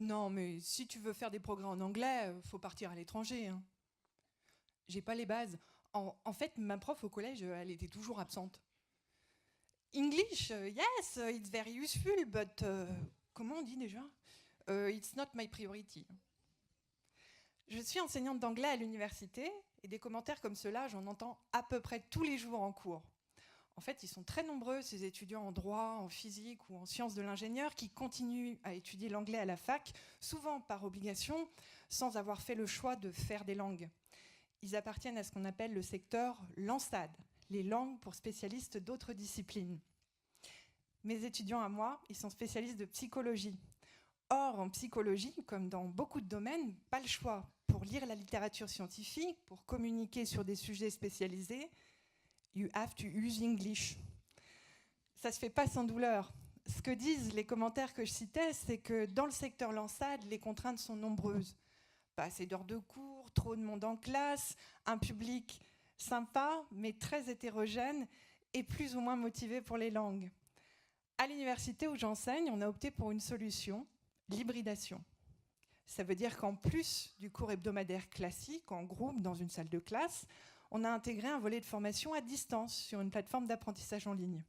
Non, mais si tu veux faire des progrès en anglais, faut partir à l'étranger, hein. J'ai pas les bases. En fait, ma prof au collège, elle était toujours absente. English, yes, it's very useful, but comment on dit déjà? It's not my priority. Je suis enseignante d'anglais à l'université et des commentaires comme ceux-là, j'en entends à peu près tous les jours en cours. En fait, ils sont très nombreux, ces étudiants en droit, en physique ou en sciences de l'ingénieur, qui continuent à étudier l'anglais à la fac, souvent par obligation, sans avoir fait le choix de faire des langues. Ils appartiennent à ce qu'on appelle le secteur LANSAD, les langues pour spécialistes d'autres disciplines. Mes étudiants à moi, ils sont spécialistes de psychologie. Or, en psychologie, comme dans beaucoup de domaines, pas le choix. Pour lire la littérature scientifique, pour communiquer sur des sujets spécialisés, you have to use English. Ça ne se fait pas sans douleur. Ce que disent les commentaires que je citais, c'est que dans le secteur LANSAD, les contraintes sont nombreuses. Pas assez d'heures de cours, trop de monde en classe, un public sympa, mais très hétérogène et plus ou moins motivé pour les langues. À l'université où j'enseigne, on a opté pour une solution, l'hybridation. Ça veut dire qu'en plus du cours hebdomadaire classique, en groupe, dans une salle de classe, on a intégré un volet de formation à distance sur une plateforme d'apprentissage en ligne.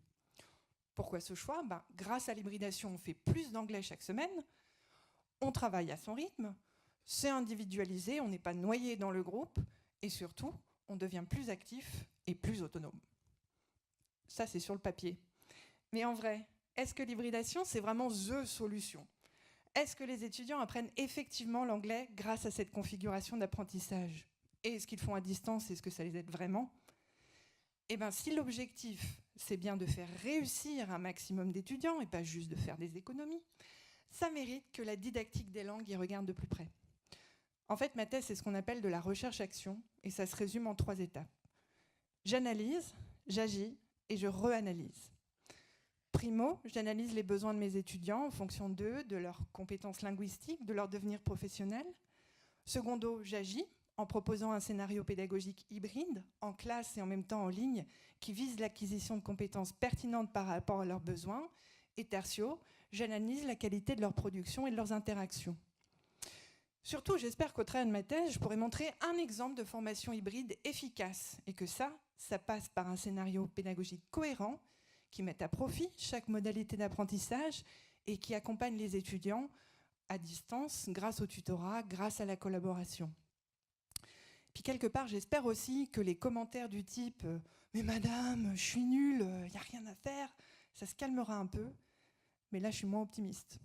Pourquoi ce choix? Grâce à l'hybridation, on fait plus d'anglais chaque semaine, on travaille à son rythme, c'est individualisé, on n'est pas noyé dans le groupe, et surtout, on devient plus actif et plus autonome. Ça, c'est sur le papier. Mais en vrai, est-ce que l'hybridation, c'est vraiment THE solution? Est-ce que les étudiants apprennent effectivement l'anglais grâce à cette configuration d'apprentissage? Et est-ce qu'ils font à distance? Est-ce que ça les aide vraiment? Eh bien, si l'objectif, c'est bien de faire réussir un maximum d'étudiants et pas juste de faire des économies, ça mérite que la didactique des langues y regarde de plus près. En fait, ma thèse, c'est ce qu'on appelle de la recherche-action, et ça se résume en 3 étapes. J'analyse, j'agis et je reanalyse. Primo, j'analyse les besoins de mes étudiants en fonction d'eux, de leurs compétences linguistiques, de leur devenir professionnel. Secondo, j'agis en proposant un scénario pédagogique hybride, en classe et en même temps en ligne, qui vise l'acquisition de compétences pertinentes par rapport à leurs besoins. Et tertio, j'analyse la qualité de leur production et de leurs interactions. Surtout, j'espère qu'au travers de ma thèse, je pourrai montrer un exemple de formation hybride efficace et que ça passe par un scénario pédagogique cohérent qui met à profit chaque modalité d'apprentissage et qui accompagne les étudiants à distance grâce au tutorat, grâce à la collaboration. Puis quelque part, j'espère aussi que les commentaires du type « Mais madame, je suis nulle, il n'y a rien à faire », ça se calmera un peu. Mais là, je suis moins optimiste.